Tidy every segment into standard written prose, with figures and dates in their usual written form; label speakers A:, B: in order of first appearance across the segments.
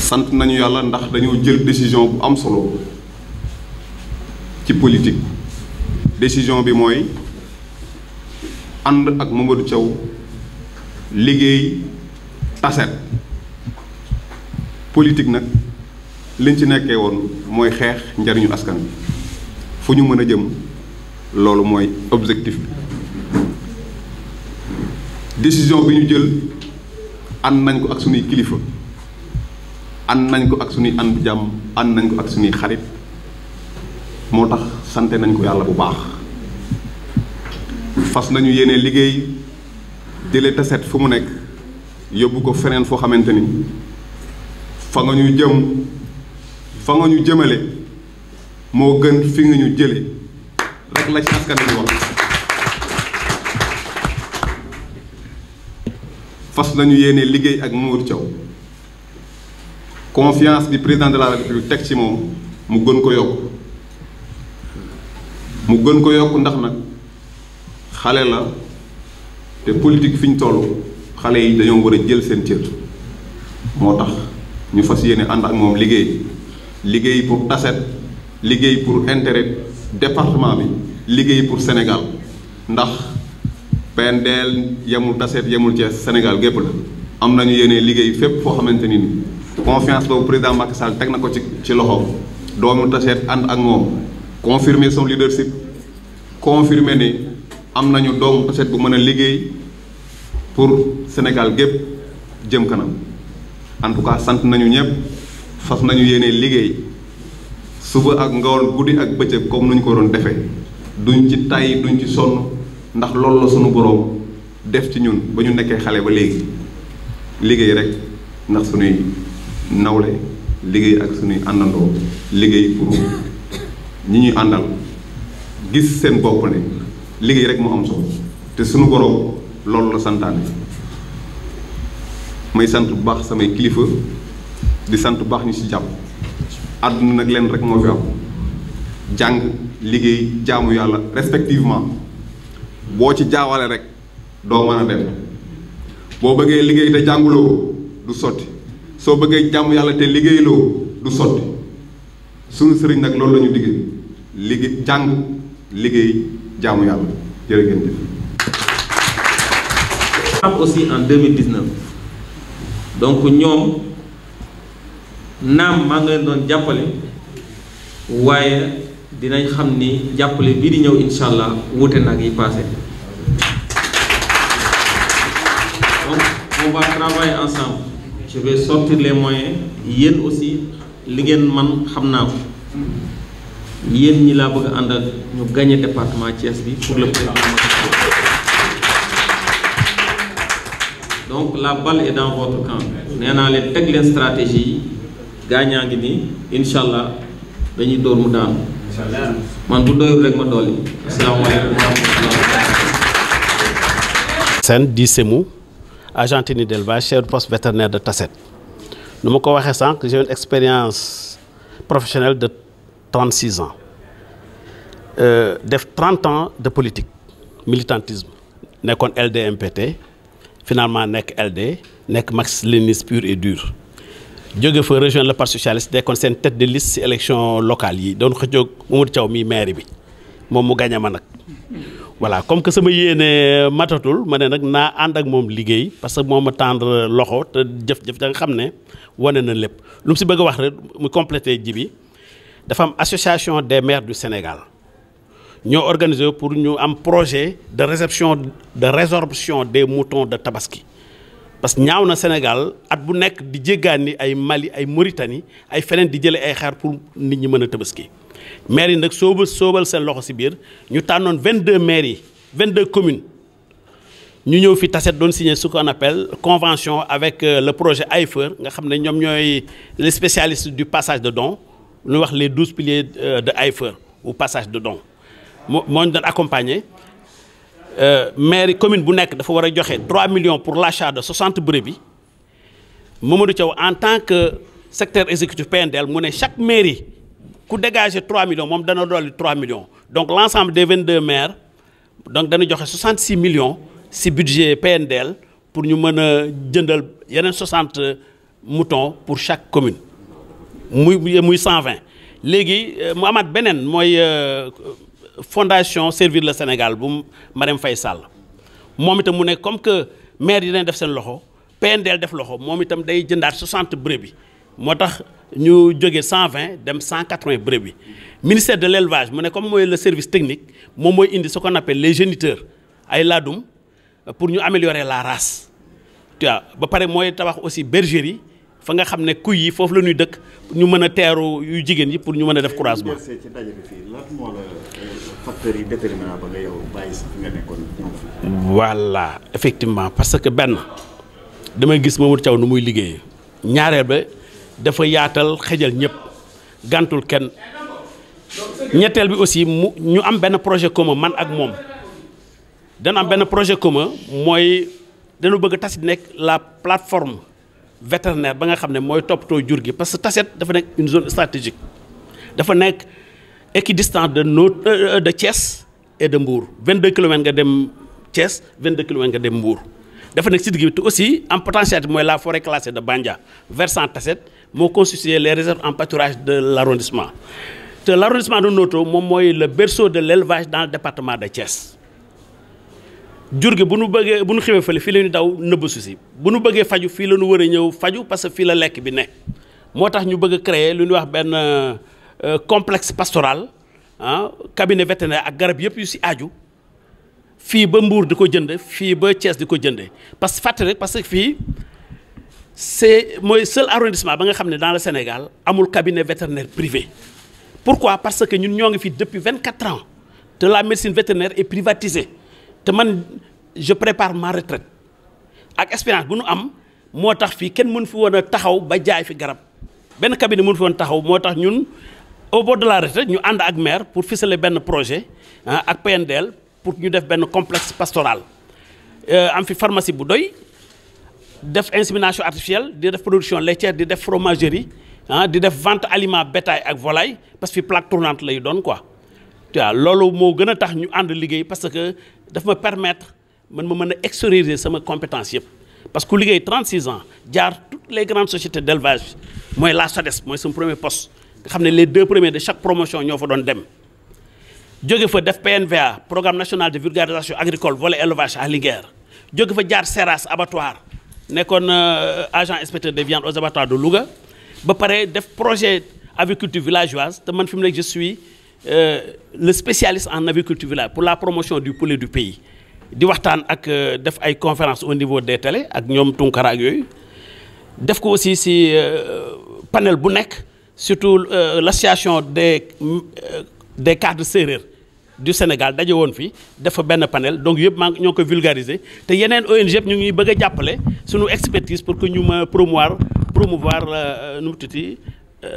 A: sant nañu yàlla ndax dañoo jël décision bu am solo ci politique. Décision bi mooy ànd ak Mamadou Thiaw liggéey taset. Politique nag liñ ci nekkee woon mooy xeex njariñu askan bi fu ñu mën a jëm loolu mooy objectif bi. Décision bi ñu jël ànd nañ ko ak suñuy kilifa ànd nañ ko ak suñuy ànd jàmm ànd nañ ko ak suñuy xarit moo tax sante nañ ko yàlla bu baax. Fas nañu yéene liggéey jëlee taset fu mu nekk yóbbu ko feneen foo xamante ni fa nga ñu jëmale moo gën fi nga ñu jële rek la ci askan wi wax. Fas nañu yéene liggéey ak Mamadou Thiaw confiance bi président de la République teg ci moom mu gën ko yokk ndax nag xale la te politique fi ñu toll xale yi dañoo war a jël seen cër moo tax ñu fas yéene ànd ak moom liggéey pour taset liggéey pour intérêt département bi liggéey pour Sénégal ndax PNDL yemul taset yemul Thiès Sénégal gépp la. am nañu yéene liggéey fépp foo xamante ni confiance boobu président Macky Sall teg na ko ci loxoom doomu taset ànd ak moom confirmer son leadership confirmer ne am nañu doomu taset bu mën a liggéey pour Sénégal gépp jëm kanam. En tout cas sant nañu ñëpp fas nañu yéene liggéey suba ak ngoon guddi ak bëccëg comme nuñ ko doon defee duñ ci tay duñ ci sonn ndax loolu la sunu boroom def ci ñun ba ñu nekkee xale ba léegi liggéey rek ndax sunuy nawle liggéey ak sunuy àndandoo liggéey pour ñi ñuy àndal gis seen bopp ne liggéey rek mu am solo te sunu boroom loolu la santaane. may sant bu baax samay kilifa di sant bu baax ñu ci jàpp àdduna nag leen rek moo fi am jàng liggéey jaamu yàlla respectivement boo ci jaawale rek doo mën a dem boo bëggee liggéey te jànguloo du sotti soo bëggee jaamu yàlla te liggéeyloo du sotti sunu sëriñ nag loolu la ñu diggee liggéey jàng liggéey jaamu yàlla jërë ngeen jëf.
B: aussi en 2019. donc ñoom naam maa ngi leen doon jàppale waaye dinañ xam ni jàppale bii di ñëw incha allah wuute nag yi passé. donc on va travailler ensemble. je vais sortir les moyens yéen aussi li ngeen man xam naa ko yéen ñi laa bëgg a àndal ñu gagné département Thiès bi pour le président. donc la balle est dans votre camp nee naa leen teg leen stratégie yi gaañaa ngi nii incha allah dañuy dóor mu daanu man bu doyul rek ma dolli. asalaamaaleykum wa rahmatulah.
C: Sène di Semou agent technique d'élevage chef de poste vétérinaire de Tassette. nu ma ko waxee sànq j'ai une expérience professionnelle de 36 ans def 30 ans de politique militantisme nekkoon LDMPT. finalement nekk LD nekk marxiste-léniniste pur et dur jóge fa rejoindre le parti socialiste nekkoon seen tête de liste ci élection locale yi doon xëccoog Mamadou Thiaw mi maire bi moom mu gañe ma nag. voilà comme que sama yéene matatul ma ne nag naa ànd ak moom liggéey parce que moo ma tendre loxo te jëf-jëf da nga xam ne wane na lépp lu mu si bëgg a wax rek mu complété ji bi dafa am association des maires du Sénégal. ñoo organisé pour ñu am projet de résorption des moutons de Tabaski parce que ñaaw na Sénégal at bu nekk di jéggaani ay Mali ay Mauritanie ay feneen di jëlee ay xar pour nit ñi mën a Tabaski maires yi nag soobal seen loxo ci biir ñu tànnoon 22 maires yi 22 communes ñu ñëw fi Tassette doon signer ce qu'on appelle convention avec le projet AIFER nga xam ne ñoom ñooy les spécialistes du passage de dons ñu wax les 12 piliers de AIFER ou passage de dons. moo ñu doon accompagner maire commune bu nekk dafa war a joxe 3 millions pour l'achat de 60 brebis Mamadou Thiaw en tant que secrétaire exécutif PNDL mu ne chaque mairie ku dégager 3 millions moom dana dolli 3 millions donc l'ensemble des 22 maires donc dana joxe 66 millions si budget PNDL pour ñu mën a jëndal yeneen 60 moutons pour chaque commune muy 120 léegi mu amaat beneen mooy fondation Servir le Sénégal bu Marème Faye Sall moom itam mu ne comme que maire yi dañ def seen loxo PNDL def loxo moom itam day jëndaat 60 brebis moo tax ñu jógee 120 dem 180 brebis ministère de l'élevage mu ne comme mooy le service technique moom mooy indi ce qu'on appelle les géniteurs ay laadum pour ñu améliorer la race tu vois ba pare mooy tabax aussi bergerie fa nga xam ne kuy yi foofu la ñuy dëkk ñu mën a teeru yu jigéen yi pour ñu mën a def croisement.
D: ci daje bi fii lan moo la facteurs yi déterminant ba nga yow bàyyi sax nga nekkoon ñoom fii.
C: voilà effectivement parce que benn damay gis Mamadou Thiaw nu muy liggéeyee ñaareel ba dafa yaatal xejal ñëpp gàntul kenn ñetteel bi aussi ñu am benn projet commun man ak moom dana am benn projet commun mooy dañu bëgg Tassette nekk la plateforme vétérinaire ba nga xam ne mooy toppatoo jur gi parce que Tassette dafa nekk une zone stratégique dafa nekk équidistant de Thiès et de Mbour 22 kilomètres nga dem Thiès 22 kilomètres nga dem Mbour dafa nekk si digg bi te aussi en potentialité mooy la forêt classée de Bandia versant Tassette moo constitué les réserves en pâturage de l'arrondissement te l'arrondissement de Noto moom mooy le berceau de l'élevage dans le département de Thiès jur gi bu nu xewee fële fii la ñu daw nëbb si bu nu bëggee faju fii la ñu war a ñëw faju parce que fii la lekk bi ne moo tax ñu bëgg a créer lu ñuy wax benn complexe pastoral cabinet vétérinaire ak garab yëpp yu si aju fii ba Mbour di ko jënd fii ba Thiès di ko jëndee parce que fàtte rek parce que fii c'est mooy seul arrondissement ba nga xam ne dans le Sénégal amul cabinet vétérinaire privé pourquoi parce que ñun ñoo ngi fi depuis 24 ans te la médecine vétérinaire est privatisée te man je prépare ma retraite ak expérience bu nu am moo tax fii kenn mën fi woon a taxaw ba jaay fi garab benn cabinet mën fi woon taxaw moo tax ñun au bord de la retraite ñu ànd ak maire pour ficeler benn projet ak PNDL pour ñu def benn complexe pastoral am fi pharmacie bu doy def insémination artificielle di def production laitière di def fromagerie di def vente aliment bétail ak volaille parce que plaque tournante lay doon quoi tu vois loolu moo gën a tax ñu ànd liggéey parce que daf ma permettre man ma mën a extérioriser sama compétence yëpp parce que ku liggéey 36 ans jaar toutes les grandes sociétés d'élevage mooy la SODES mooy sama premier poste nga xam ne les 2 premiers de chaque promotion ñoo fa doon dem jóge fa def PNVA programme national de vulgarisation agricole volet élevage à Linguère jóge fa jaar SERAS abattoir nekkoon agent inspecteur des viandes aux abattoirs de Louga ba pare def projet aviculture villageoise te man fi mu nekk je suis le spécialiste en aviculture village pour la promotion du poulet du pays di waxtaan ak def ay conférences au niveau des télés ak ñoom Tunkara ak yooyu def ko aussi si panel bu nekk surtout l'association des cadres sérères du Sénégal daje woon fii dafa benn panel donc yëpp maa ñoo ko vulgariser te yeneen ONG yëpp ñu ngi bëgg a jàppale suñu expertise pour que ñu ma promouvoir nu mu tuddati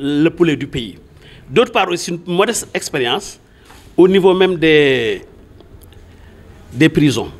C: le poulet du pays. D'autre part aussi une modeste expérience au niveau même des prisons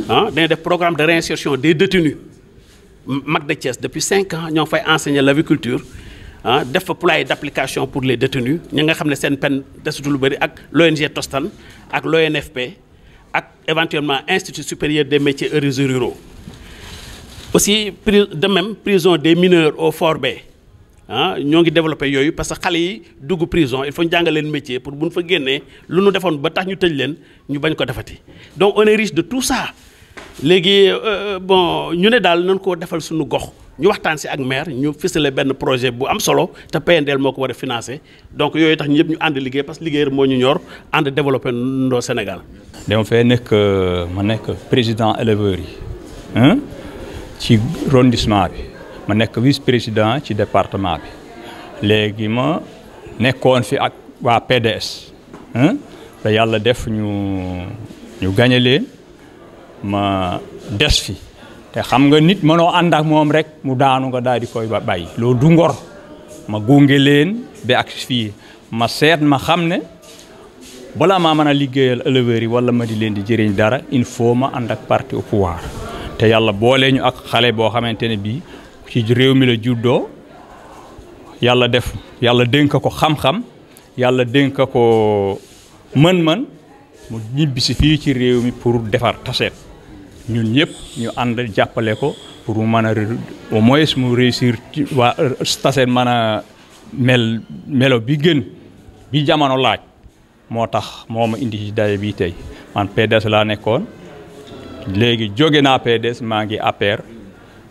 C: dañuy def programme de réinsertion des détenus mag de Thiès depuis 5 ans ñoo ngi fay enseigner l'aviculture def fa poulailler d'application pour les détenus ñi nga xam ne seen peine desutu lu bëri ak l'ONG Tostan ak l'ONFP ak éventuellement Institut supérieur des métiers et ruraux aussi de même prison des mineurs au Fort B ñoo ngi développé yooyu parce que xale yi dugg prison il faut ñu jàngal leen métier pour bu ñu fa génnee lu nu defoon ba tax ñu tëj leen ñu bañ ko defati donc on est riche de tout ça léegi bon ñu ne daal nañ koo defal suñu gox ñu waxtaan si ak maire ñu ficeler benn projet bu am solo te PNDL moo ko war a financer donc yooyu tax ñu yëpp ñu ànd liggéey parce que liggéey moo ñu ñor ànd développé ndoo Sénégal.
E: dama fee nekk ma nekk président éleveurs yi ci arrondissement bi. ma nekk vice-président ci département bi léegi ma nekkoon fi ak waa PDS te yàlla def ñu gagné leen ma des fi te xam nga nit mënoo ànd ak moom rek mu daanu nga daal di koy bàyyi loolu du ngor ma gunge leen ba ak fii ma seet ma xam ne balaa maa mën a liggéeyal éleveurs yi wala ma di leen di jëriñ dara il faut ma ànd ak parti au pouvoir te yàlla boole ñu ak xale boo xamante ne bii ci réew mi la juddoo yàlla def yàlla dénk ko xam-xam yàlla dénk ko mën-mën mu ñibbisi fii ci réew mi pour defar Tassette ñun ñëpp ñu ànd jàppale ko pour mu mën a au moins mu réussir ci waa Tassette mën a melo bi gën bi jamono laaj moo tax moo ma indi ci daje bi tey man PDS laa nekkoon léegi jóge naa PDS maa ngi APR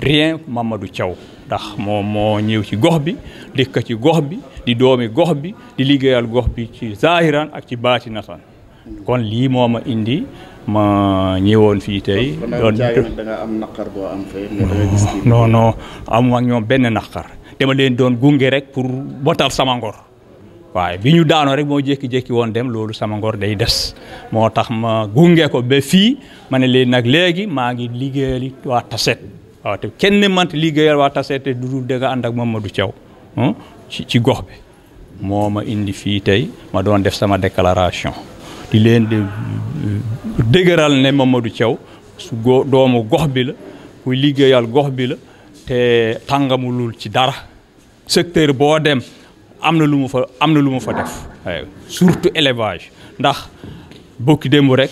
E: rien Mamadou Thiaw ndax moom moo ñëw ci gox bi dëkk ci gox bi di doomi gox bi di liggéeyal gox bi ci zahiran ak ci baatinatan kon lii moo ma indi ma ñëwoon fii tey.
D: doon da nga am naqar boo am fee da nga gis
E: non amu ak ñoom benn naqar dama leen doon gunge rek pour botal sama ngor waaye bi ñu daanoo rek moo jékki-jékki woon dem loolu sama ngor day des moo tax ma gunge ko ba fii ma ne leen nag léegi maa ngi liggéeyali waa Tassette waaw te kenn mënta liggéeyal waa Tassette te du da nga ànd ak Mamadou Thiaw ci gox bi moo ma indi fii tey ma doon def sama déclaration di leen di dëgëral ne Mamadou Thiaw su doomu gox bi la kuy liggéeyal gox bi la te tàngamulul ci dara secteur boo dem am na lu mu fa def surtout élevage ndax bokki démb rek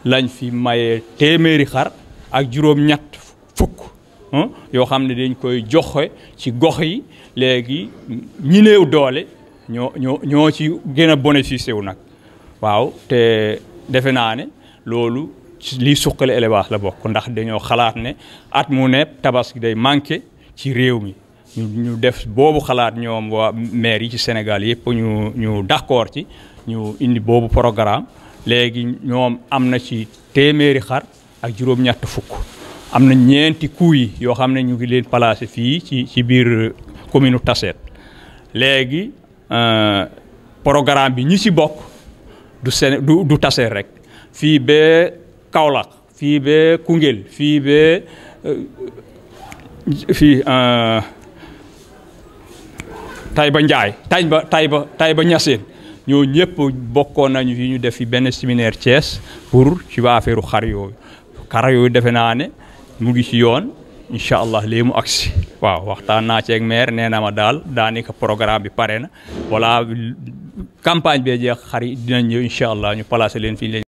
E: lañ fi maye téeméeri xar ak juróom-ñett fukk yoo xam ne dañ koy joxe ci gox yi léegi ñi néew doole ñoo ci gën a bénéficié wu nag waaw te defe naa ne loolu liy suqali élevage la bokk ndax dañoo xalaat ne at mu ne tabaski day manqué ci réew mi ñu def boobu xalaat ñoom waa maire yi ci Sénégal yëpp ñu d'accord ci ñu indi boobu programme léegi ñoom am na ci téeméeri xar ak juróom-ñett fukk am na ñeenti kuy yoo xam ne ñu ngi leen placé fii ci biir commune Tassette léegi programme bi ñi ci bokk du Tassette rek fii ba Kaolack fii ba Koungheul fii ba fii Taïba Ndiaye Taïba Niassène ñoo ñëpp bokkoon nañu fi ñu def fi benn séminaire Thiès pour ci waa affaire xar yooyu defe naa ne mu ngi ci yoon incha allah léegi mu agsi waaw waxtaan naa ci ak maire nee na ma daal daanaka programme bi pare na voilà campagne bee jeex xar yi dinañ ñëw incha allah ñu placé leen fii